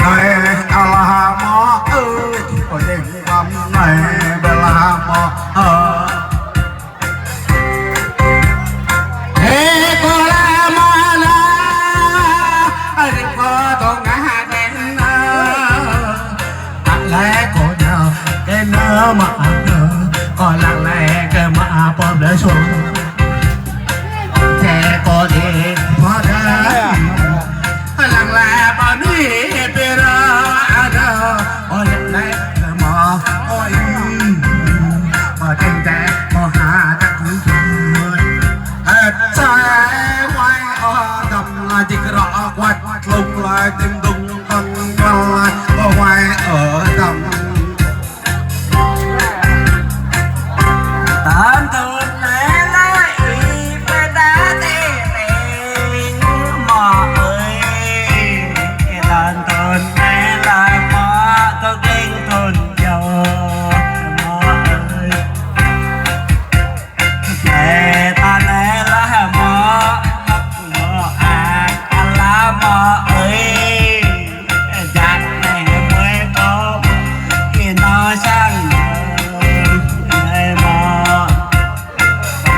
này Allah mò ơi có đêm bấm này bela mò thế cô la mò na anh có tôi ngã đen lẽ cô nhờ cái nơ mà còn lặng lẽ cái mà bom để xuống thế cô đi hóa ra lặng lẽ bao nuôi bê ra ada ôi lẽ cái mà ôi mà trên té mà hạ ta cũng thôi hết trái quay ở đầm là chỉ rõ quạt lùng lại tim đùng con lại có quay ở đầm tan thương lẽ lại phải đá tê tê mà ơi tan thương lẽ lại mà tôi kinh thôn giàu mà ơi lẽ ta lẽ là mà lá mà ơi giặc này mới có khi nó sang này mà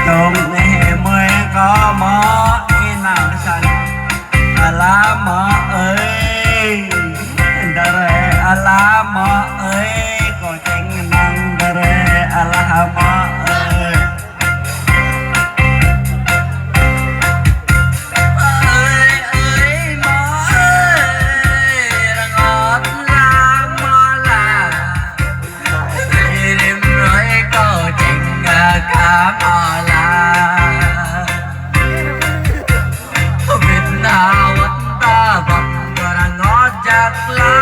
tôm này mới có mó khi nào sang lá mà ơi đời lá mà ơi có tình năng đời lá mà ơi Việt Nam ta vật ngọt giặc lá